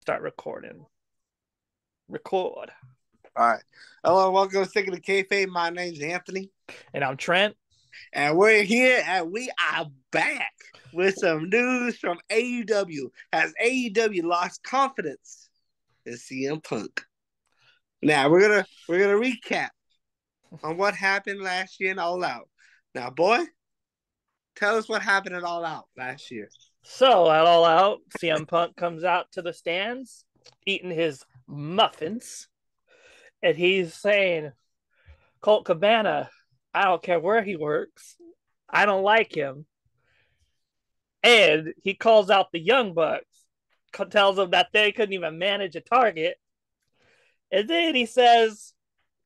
Start recording. Record. All right. Hello, welcome to Sticking to Kayfabe. My name's Anthony. And I'm Trent. And we're here and we are back with some news from AEW. Has AEW lost confidence in CM Punk? Now we're gonna recap on what happened last year in All Out. Now, boy, tell us what happened at All Out last year. So, at All Out, CM Punk comes out to the stands, eating his muffins, and he's saying, Colt Cabana, I don't care where he works. I don't like him. And he calls out the Young Bucks, tells them that they couldn't even manage a target. And then he says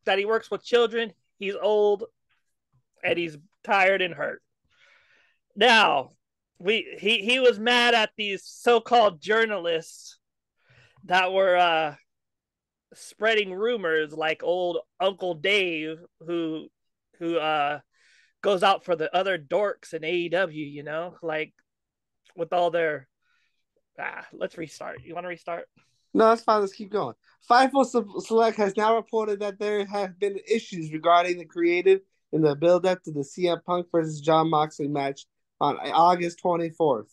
that he works with children, he's old, and he's tired and hurt. Now, he was mad at these so-called journalists that were spreading rumors, like old Uncle Dave, who goes out for the other dorks in AEW, like with all their let's restart. You want to restart? No, that's fine. Let's keep going. Fightful Select has now reported that there have been issues regarding the creative in the build-up to the CM Punk versus Jon Moxley match on August 24th.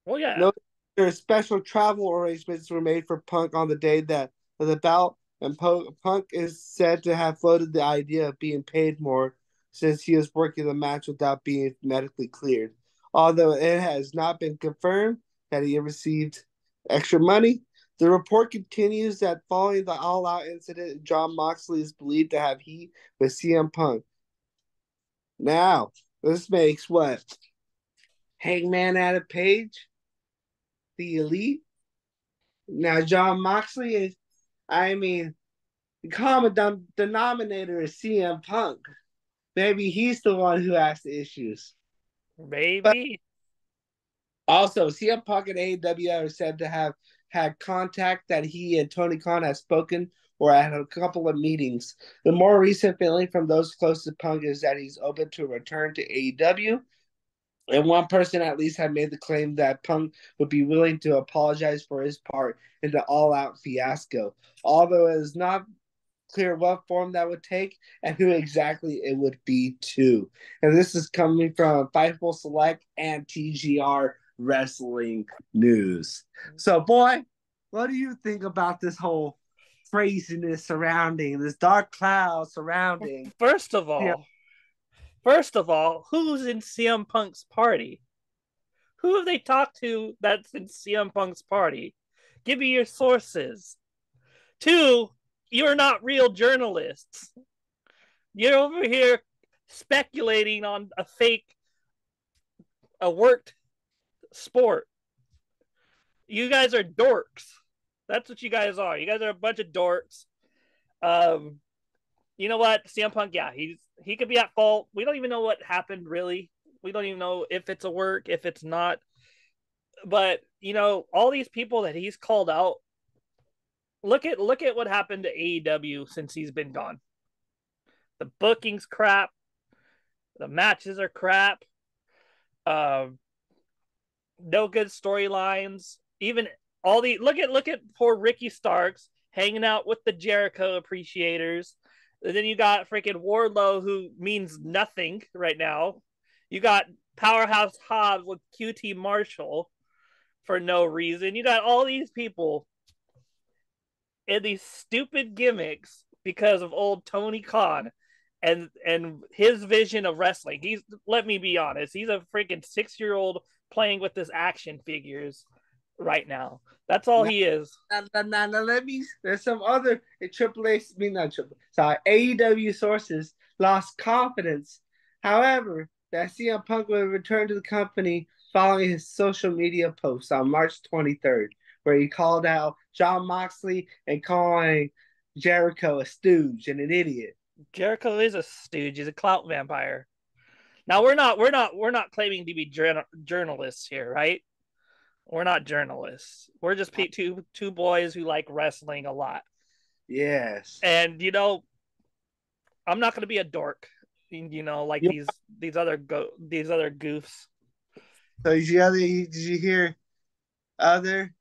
Well, yeah. No, there special travel arrangements were made for Punk on the day that of the bout, and Punk is said to have floated the idea of being paid more since he was working the match without being medically cleared. Although it has not been confirmed that he received extra money, the report continues that following the All Out incident, Jon Moxley is believed to have heat with CM Punk. Now, this makes what? Hangman Adam Page, the Elite. Now, Jon Moxley is, the common denominator is CM Punk. Maybe he's the one who has the issues. But Maybe. also, CM Punk and AEW are said to have had contact that he and Tony Khan have spoken or had a couple of meetings. The more recent feeling from those close to Punk is that he's open to return to AEW. And one person at least had made the claim that Punk would be willing to apologize for his part in the all-out fiasco, although it is not clear what form that would take and who exactly it would be to. And this is coming from Fightful Select and TGR Wrestling News. So, boy, what do you think about this whole craziness surrounding this dark cloud surrounding? First of all, who's in CM Punk's party? Who have they talked to that's in CM Punk's party? Give me your sources. Two, you're not real journalists. You're over here speculating on a worked sport. You guys are dorks. That's what you guys are. You guys are a bunch of dorks. Um, you know what? CM Punk, yeah, he could be at fault. We don't even know what happened really. We don't even know if it's a work, if it's not. But all these people that he's called out. Look at what happened to AEW since he's been gone. The booking's crap. The matches are crap. Um, no good storylines. Even all the look at poor Ricky Starks hanging out with the Jericho appreciators. And then you got freaking Wardlow, who means nothing right now. You got Powerhouse Hobbs with QT Marshall for no reason. You got all these people in these stupid gimmicks because of old Tony Khan and his vision of wrestling. Let me be honest, he's a freaking 6-year-old playing with his action figures right now. That's all he is. Now, let me. There's some other AAA. I mean, not AAA. Sorry, AEW sources lost confidence. However, that CM Punk will return to the company following his social media post on March 23rd, where he called out Jon Moxley and calling Jericho a stooge and an idiot. Jericho is a stooge. He's a clout vampire. Now we're not claiming to be journalists here, right? We're not journalists. We're just two boys who like wrestling a lot. Yes. And I'm not going to be a dork. Like You, these other goofs. so did you hear other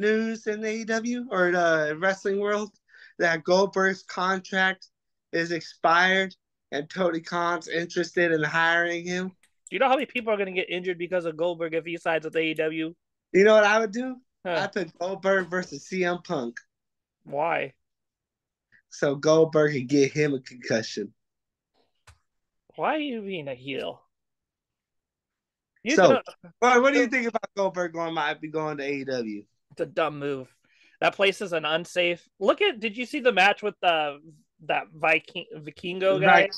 news in AEW or the wrestling world that Goldberg's contract is expired and Tony Khan's interested in hiring him? Do you know how many people are going to get injured because of Goldberg if he signs with AEW? You know what I would do? I Huh. put Goldberg versus CM Punk Why? so Goldberg could get him a concussion. Why are you being a heel? You So, know, what do you think about Goldberg might be going to AEW? it's a dumb move. That place is an unsafe. Look at. Did you see the match with that Vikingo guy?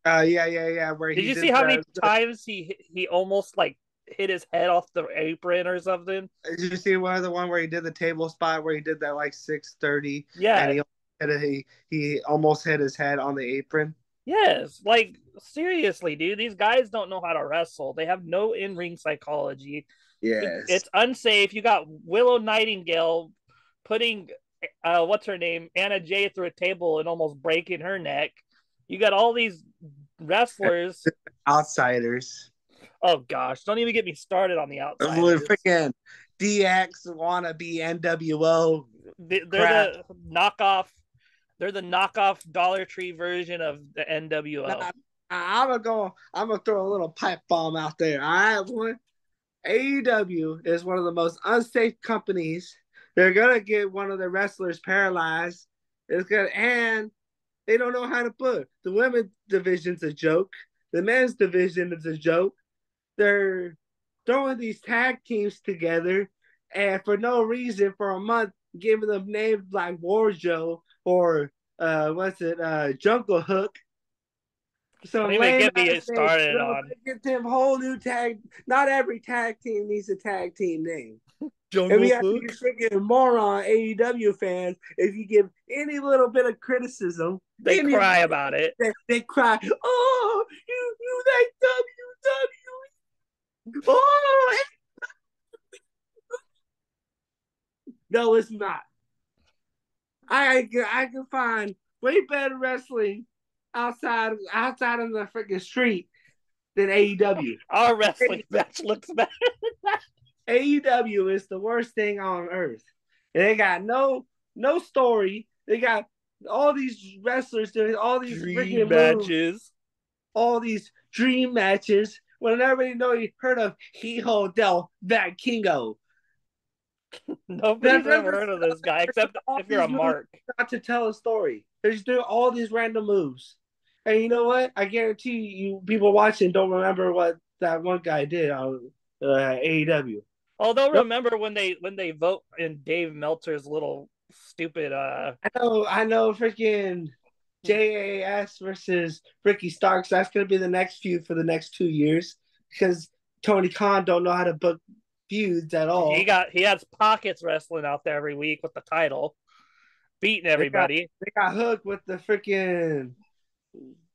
Right, yeah. Where Did he you see did how many times he almost like hit his head off the apron or something? did you see one of the one where he did the table spot where he did that like 630 and Yeah. he almost hit his head on the apron? Yes. Like seriously, dude. These guys don't know how to wrestle. They have no in ring psychology. Yes. It's unsafe. You got Willow Nightingale putting what's her name, Anna Jay, through a table and almost breaking her neck. You got all these wrestlers. Outsiders. Oh gosh, don't even get me started on the With outsiders. freaking DX wanna be NWO They're crap. the knockoff. They're the knockoff Dollar Tree version of the NWO. Nah, I'm gonna throw a little pipe bomb out there. All right, boy. AEW is one of the most unsafe companies. They're gonna get one of the wrestlers paralyzed. It's gonna and they don't know how to book. The women's division's a joke. The men's division is a joke. They're throwing these tag teams together and for no reason for a month giving them names like Warjo or Jungle Hook. Don't Some even lame get me ass name. started on Get them whole new tag. Not every tag team needs a tag team name. And we Jungle have to be Hook. freaking moron AEW fans if you give any little bit of criticism, They any cry about it. they cry, oh, you like WWE. Oh, no, it's not. I can find way better wrestling outside of the freaking street than AEW. Our wrestling match looks better. AEW is the worst thing on earth. And they got no story. They got all these wrestlers doing all these Dream freaking moves, matches. all these dream matches. When everybody know you heard of Hijo del Vaquingo. Nobody's ever Never heard of this guy except all if you're a these moves mark. not to tell a story. They're just doing all these random moves. And you know what? I guarantee you, people watching don't remember what that one guy did on AEW. Oh, they'll Nope. remember when they vote in Dave Meltzer's little stupid I know freaking JAS versus Ricky Starks. That's gonna be the next feud for the next 2 years because Tony Khan don't know how to book feuds at all. he has pockets wrestling out there every week with the title, beating everybody. They got hooked with the freaking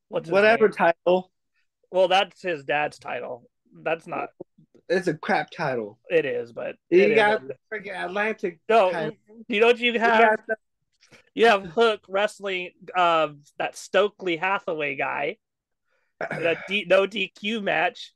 What's his whatever name? title. Well, that's his dad's title. That's not. It's a crap title. It is, but it You is. got the freaking Atlantic No, title. you know what you You have? got the, You have Hook wrestling that Stokely Hathaway guy in a no DQ match.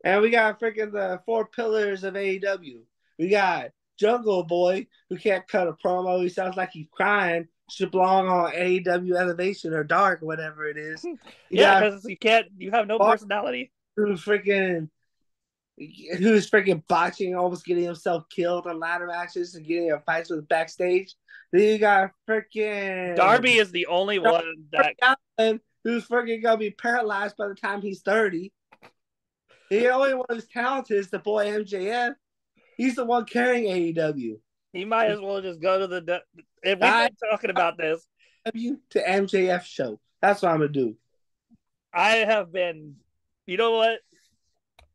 and we got freaking the four pillars of AEW. We got Jungle Boy who can't cut a promo. He sounds like he's crying. Should belong on AEW Elevation or Dark, whatever it is. You Yeah, got because you can't. You have no personality. who's freaking botching, almost getting himself killed on ladder matches and getting in fights with backstage. Then you got freaking Darby is the only one that who's freaking gonna be paralyzed by the time he's 30. The only one who's talented is the boy MJF. He's the one carrying AEW. he might as well just go to the. If we've I been talking about this, W to MJF show. That's what I'm gonna do. I have been. You know what?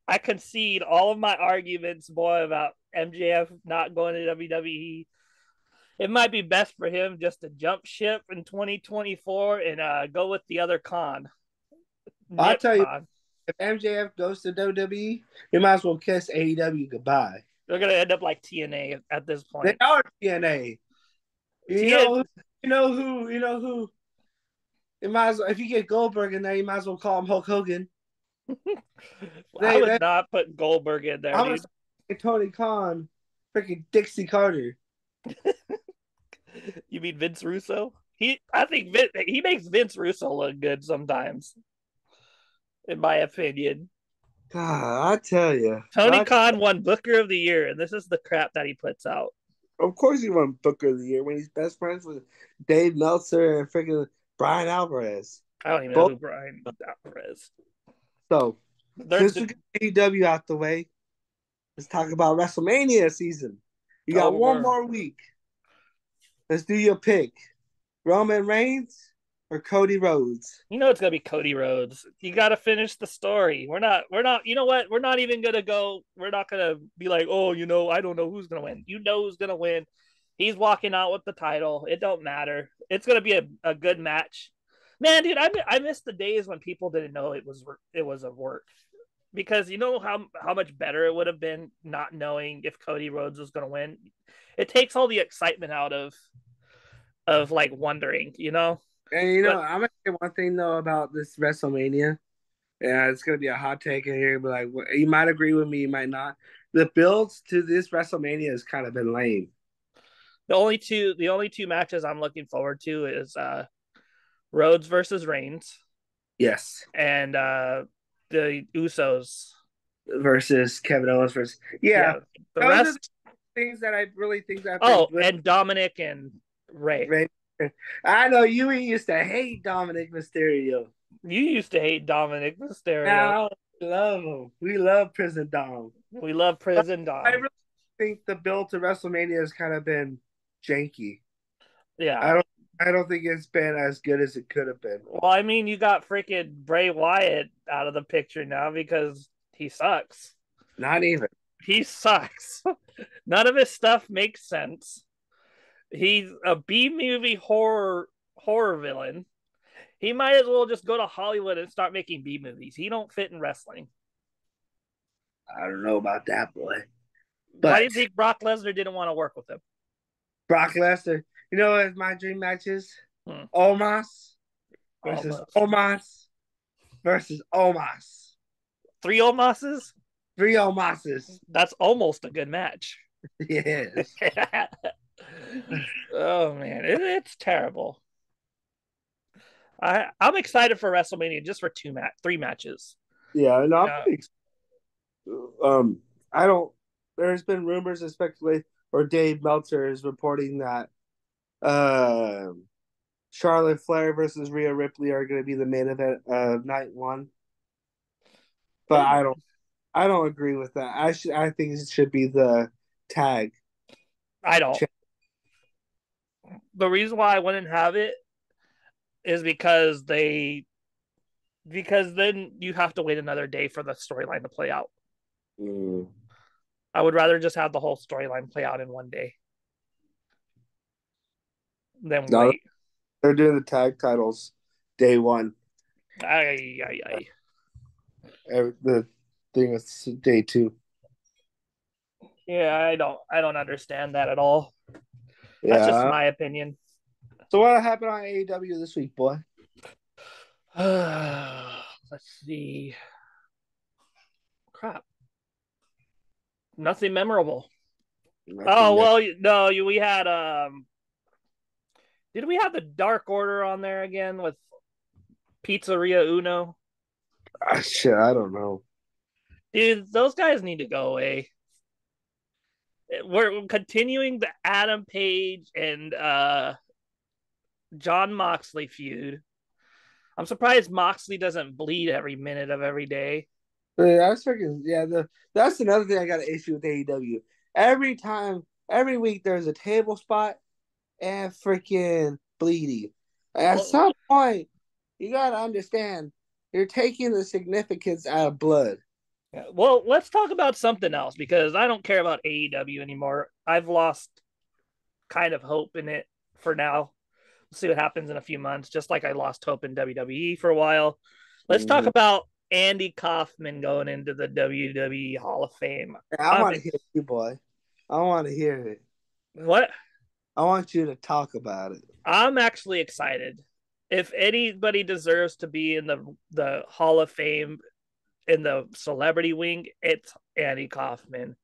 I concede all of my arguments, boy, about MJF not going to WWE. It might be best for him just to jump ship in 2024 and go with the other con. I'll Nip tell you, con. if MJF goes to WWE, you might as well kiss AEW goodbye. They're gonna end up like TNA at this They point. are TNA. TNA, You know who. You might as well, if you get Goldberg in there, you might as well call him Hulk Hogan. I They would not put Goldberg in there, I'm gonna dude. say Tony Khan, freaking Dixie Carter. You mean Vince Russo? I think he makes Vince Russo look good sometimes, in my opinion. God, I tell you, Tony Khan won Booker of the Year, and this is the crap that he puts out. of course he won Booker of the Year when he's best friends with Dave Meltzer and freaking Brian Alvarez. I don't even know Both. who Brian Alvarez. So They're since we got AEW out the way, let's talk about WrestleMania season. You got one more week. Let's do your pick. Roman Reigns or Cody Rhodes? You know it's gonna be Cody Rhodes. You got to finish the story. We're not. You know what? We're not even gonna go. We're not gonna be like, oh, I don't know who's gonna win. You know who's gonna win. He's walking out with the title. It don't matter. It's gonna be a good match. Man, dude, I miss the days when people didn't know it was a work, because you know how much better it would have been not knowing if Cody Rhodes was gonna win. It takes all the excitement out of like wondering, And But I'm gonna say one thing though about this WrestleMania. Yeah, it's gonna be a hot take in here, but like you might agree with me, you might not. The builds to this WrestleMania has kind of been lame. the only two matches I'm looking forward to is Rhodes versus Reigns Yes, and the Usos. versus Kevin Owens versus yeah. Yeah, the Those are the rest. things that I really think that been Oh, good. and Dominic and Ray. Right? I know you used to hate Dominic Mysterio. You used to hate Dominic Mysterio. Now we love him. We love Prison Dom. We love But Prison I Dom. really think the build to WrestleMania has kind of been janky. Yeah. I don't I don't think it's been as good as it could have been. Well, I mean, you got freaking Bray Wyatt out of the picture now because he sucks. Not even. He sucks. None of his stuff makes sense. He's a B movie horror villain. He might as well just go to Hollywood and start making B movies. He don't fit in wrestling. I don't know about that boy. Why do But you think Brock Lesnar didn't want to work with him? Brock Lesnar, you know what my dream match is? Hmm. Omos versus Almost. Omos versus Omos. 3 Omoses? 3 Omoses. That's almost a good match. Yes. Oh man, it's terrible. I'm excited for WrestleMania just for 3 matches. Yeah, no, I'm Yeah. pretty I don't there's been rumors and speculate or Dave Meltzer is reporting that Charlotte Flair versus Rhea Ripley are gonna be the main event of night one. But I don't agree with that. I think it should be the tag. I don't. The reason why I wouldn't have it is because then you have to wait another day for the storyline to play out. Mm. I would rather just have the whole storyline play out in one day than No, wait. they're doing the tag titles day one. Aye. The thing is day two. Yeah, I don't understand that at all. That's just Yeah. my opinion. So what happened on AEW this week, boy? Let's see. Crap. Nothing memorable. Oh well, no. We had Did we have the Dark Order on there again with Pizzeria Uno? Shit, I don't know. Dude, those guys need to go away. We're continuing the Adam Page and John Moxley feud. I'm surprised Moxley doesn't bleed every minute of every day. That's freaking that's another thing I got an issue with AEW. Every week there's a table spot and freaking bleeding. At some point, you gotta understand you're taking the significance out of blood. Yeah. Well, let's talk about something else because I don't care about AEW anymore. I've lost kind of hope in it for now. We'll see what happens in a few months, just like I lost hope in WWE for a while. Let's talk about Andy Kaufman going into the WWE Hall of Fame. I want to hear you, boy. I want to hear it. What? I want you to talk about it. I'm actually excited. If anybody deserves to be in the Hall of Fame in the celebrity wing, it's Andy Kaufman.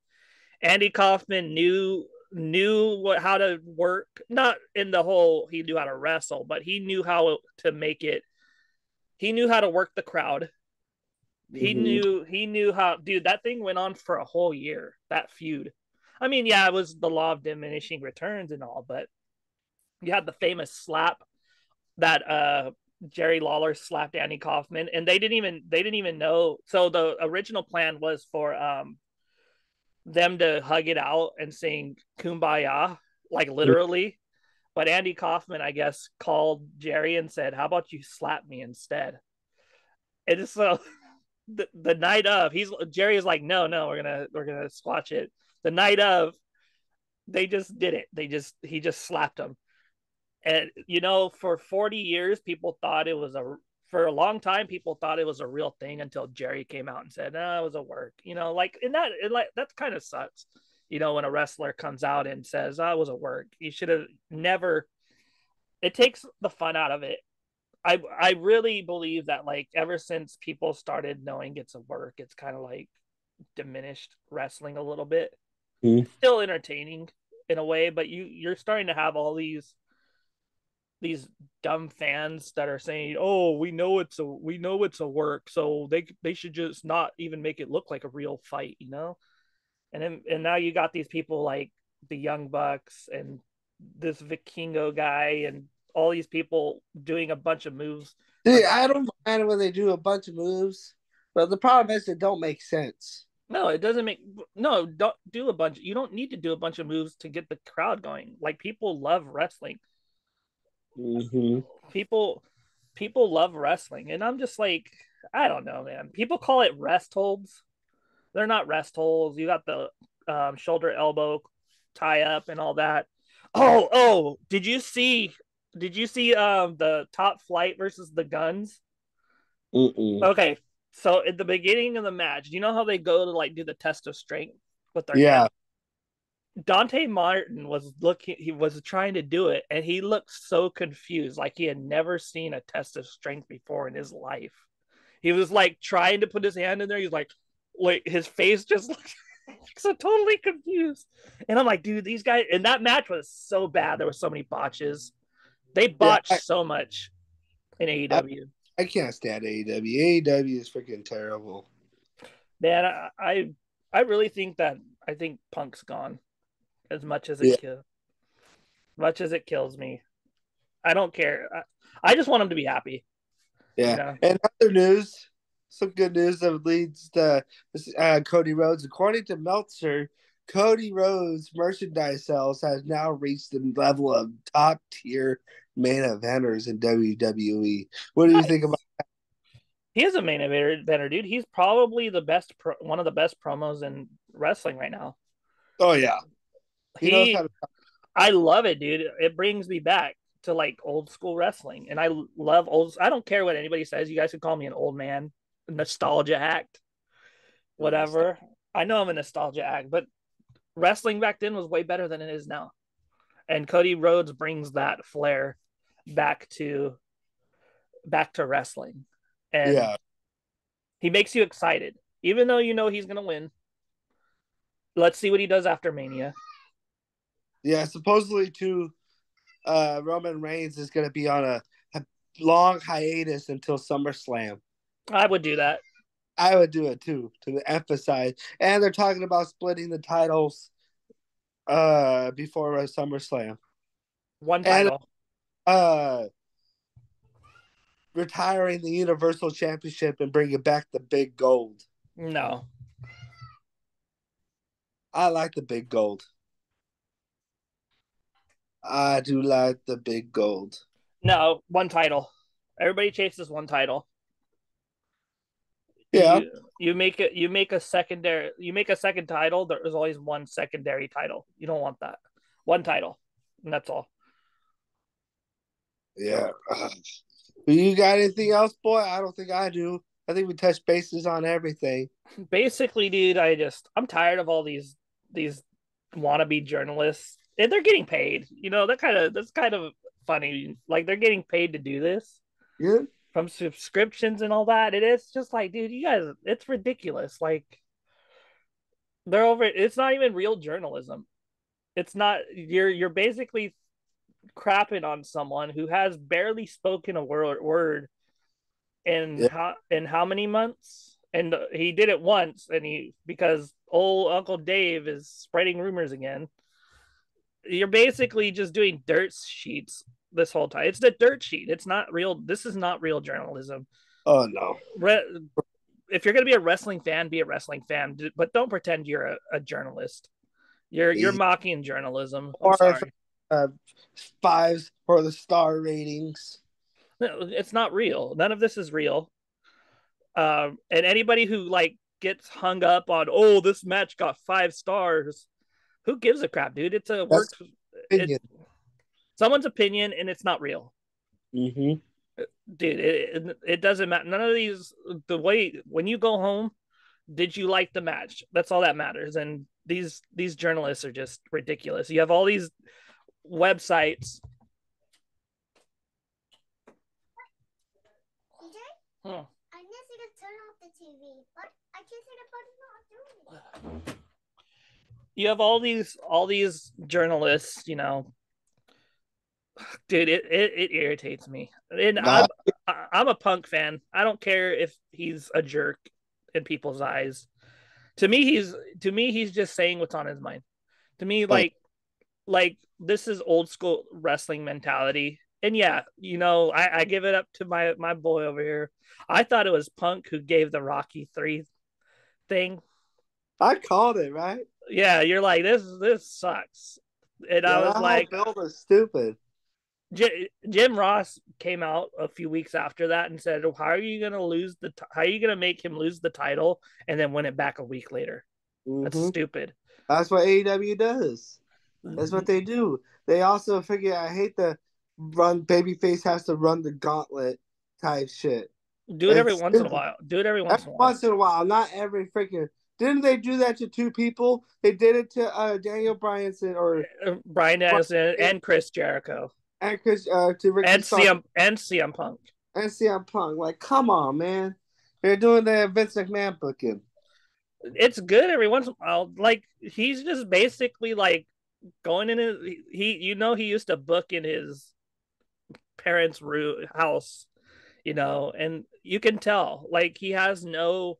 Andy Kaufman knew knew how to work, not in the whole he knew how to wrestle, but he knew how to make it. He knew how to work the crowd. Hmm. He knew how, dude, that thing went on for a whole year, that feud. I mean, yeah, it was the law of diminishing returns and all, but you had the famous slap that Jerry Lawler slapped Andy Kaufman, and they didn't even know. So the original plan was for them to hug it out and sing "Kumbaya," like literally. But Andy Kaufman, I guess, called Jerry and said, "How about you slap me instead?" And so the night of, he's Jerry is like, "No, no, we're gonna squash it." The night of, they just did it. He just slapped him. And for 40 years people thought it was a for a long time people thought it was a real thing until Jerry came out and said, no, it was a work. Like in that it, like that kind of sucks. When a wrestler comes out and says, oh, it was a work. You should have never. It takes the fun out of it. I really believe that, like, ever since people started knowing it's a work, it's kind of like diminished wrestling a little bit. Hmm. It's still entertaining in a way, but you're starting to have all these dumb fans that are saying, "Oh, we know it's a work, so they should just not even make it look like a real fight." And now you got these people like the Young Bucks and this Vikingo guy and all these people doing a bunch of moves. See, But I don't mind when they do a bunch of moves, but the problem is it don't make sense. no, it doesn't make no. Don't do a bunch. You don't need to do a bunch of moves to get the crowd going. Like, people love wrestling. Hmm. People people love wrestling, and I'm just like, I don't know, man. People call it rest holds. They're not rest holds. You got the shoulder elbow tie up and all that. Oh, did you see the Top Flight versus the Guns? Mm-mm. Okay, so at the beginning of the match, you know how they go to like do the test of strength with their hand? Yeah, Dante Martin was looking, he was trying to do it, and he looked so confused, like he had never seen a test of strength before in his life. He was like trying to put his hand in there. He's like his face just looked so totally confused. And I'm like, dude, these guys, and that match was so bad. There were so many botches. They yeah. botched so much in I, AEW. I can't stand AEW. AEW is freaking terrible. Man, I really think that I think Punk's gone as much as Yeah, it kills me. I don't care. I just want him to be happy, you yeah. know. And other news, some good news that leads to Cody Rhodes. According to Meltzer, Cody Rhodes merchandise sales has now reached the level of top tier main eventers in WWE. What do you think about? Nice. He is a main eventer, dude. He's probably one of the best promos in wrestling right now. Oh yeah, he knows how He, to. I love it, dude. It brings me back to like old school wrestling, and I love old. I don't care what anybody says. You guys can call me an old man, nostalgia act, whatever. I know I'm a nostalgia act, but wrestling back then was way better than it is now. And Cody Rhodes brings that flair back to wrestling, and Yeah, he makes you excited, even though you know he's gonna win. Let's see what he does after Mania. yeah. Supposedly, too, Roman Reigns is going to be on a long hiatus until SummerSlam. I would do that. I would do it too to emphasize. And they're talking about splitting the titles before SummerSlam. One And title. uh retiring the Universal Championship and bringing back the big gold. No, I like the big gold. I do like the big gold. no, one title. Everybody chases one title. Yeah. You make a second title. There is always one secondary title. You don't want that. One title, and that's all. Yeah. Do you got anything else, boy? I don't think I do. I think we touched bases on everything. Basically, dude, I'm tired of all these wannabe journalists, and they're getting paid. That's kind of funny. Like, they're getting paid to do this Yeah. from subscriptions and all that. It is just like, dude, you guys, it's ridiculous. Like, they're over. It's not even real journalism. It's not. You're basically crapping on someone who has barely spoken a word Yeah. in how many months? And he did it once, and he because old Uncle Dave is spreading rumors again. You're basically just doing dirt sheets this whole time. It's the dirt sheet. It's not real. This is not real journalism. Oh no. If you're gonna be a wrestling fan, be a wrestling fan, but don't pretend you're a journalist. You're Yeah. mocking journalism. I'm Or sorry. uh, fives for the star ratings. No, it's not real. None of this is real. And anybody who like gets hung up on, oh, this match got 5 stars. Who gives a crap, dude? It's a That's work. It opinion. someone's opinion, and it's not real, Mm-hmm. dude. It doesn't matter. None of these. The way when you go home, did you like the match? That's all that matters. And these journalists are just ridiculous. You have all these websites. Hmm. I need to turn off the TV, but I can't see the button not doing it. You have all these journalists, dude. It irritates me, and Nah, I'm a Punk fan. I don't care if he's a jerk in people's eyes. To me he's just saying what's on his mind. To me, but like this is old school wrestling mentality. And yeah, I give it up to my boy over here. I thought it was Punk who gave the Rocky 3 thing. I called it, right? Yeah, you're like this sucks, and I Yeah, was that whole like, build is stupid. Jim Ross came out a few weeks after that and said, "How are you gonna How are you gonna make him lose the title and then win it back a week later? That's Mm-hmm. stupid." That's what AEW does. That's what they do. They also figure I hate the run babyface has to run the gauntlet type shit. Do it every It's once in a while. Do it every once every in a while. once in a while, not every freaking. Didn't they do that to two people? They did it to Daniel Bryanson or Brian Danielson and Chris Jericho and Chris to Ricky and Stark CM Punk. and CM Punk. Like, come on, man. They're doing the Vince McMahon booking. It's good every once in a while. Like he's just basically like going in his he used to book in his parents' house, and you can tell like he has no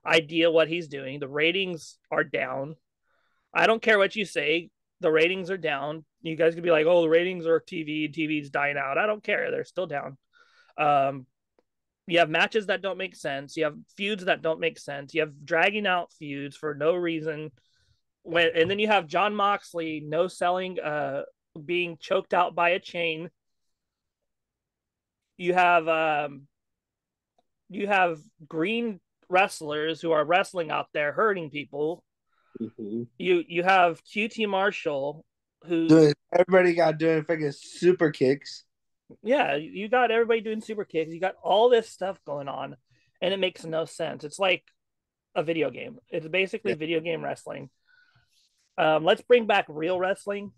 idea what he's doing. The ratings are down. I don't care what you say. The ratings are down. You guys could be like, "Oh, the ratings are TV's dying out." I don't care. They're still down. Um, you have matches that don't make sense. You have feuds that don't make sense. You have dragging out feuds for no reason. And then you have John Moxley no selling, being choked out by a chain. You have you have green wrestlers who are wrestling out there hurting people. Mm-hmm. You have QT Marshall who's Doing everybody got doing freaking super kicks. yeah, you got everybody doing super kicks. You got all this stuff going on, and it makes no sense. It's like a video game. It's basically Yeah. video game wrestling. Let's bring back real wrestling.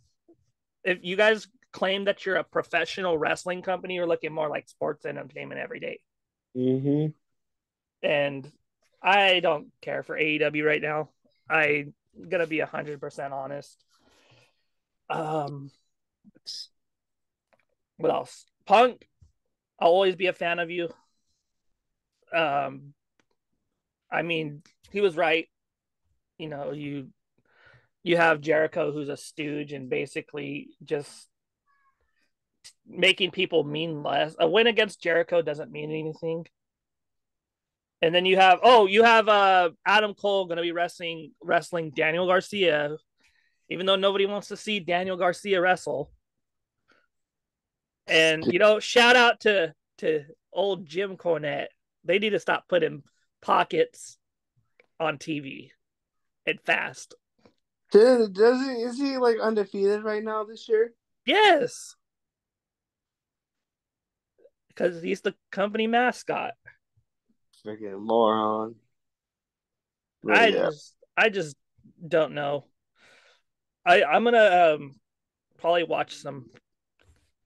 If you guys claim that you're a professional wrestling company, you're looking more like sports and entertainment every day. Mm-hmm. And I don't care for AEW right now. I'm gonna be 100% honest. Um, what else? Punk, I'll always be a fan of you. Um, I mean, he was right. You have Jericho, who's a stooge and basically just making people mean less. A win against Jericho doesn't mean anything. And then you have Adam Cole going to be wrestling Daniel Garcia, even though nobody wants to see Daniel Garcia wrestle. And shout out to old Jim Cornette. They need to stop putting pockets on TV and fast. Does he is he like undefeated right now this year? Yes, because he's the company mascot. Freaking moron. But I yeah. just I just don't know. I'm gonna probably watch some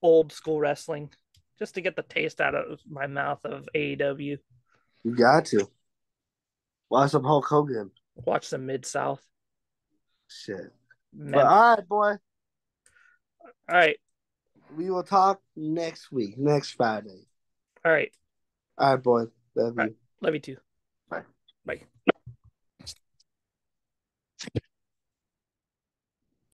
old school wrestling just to get the taste out of my mouth of AEW. You got to. Watch some Hulk Hogan. Watch some Mid South. Shit. But Man. all right, boy. All right. We will talk next week, next Friday. All right. All right, boy. Love All right. you. Love you too. Bye. Bye.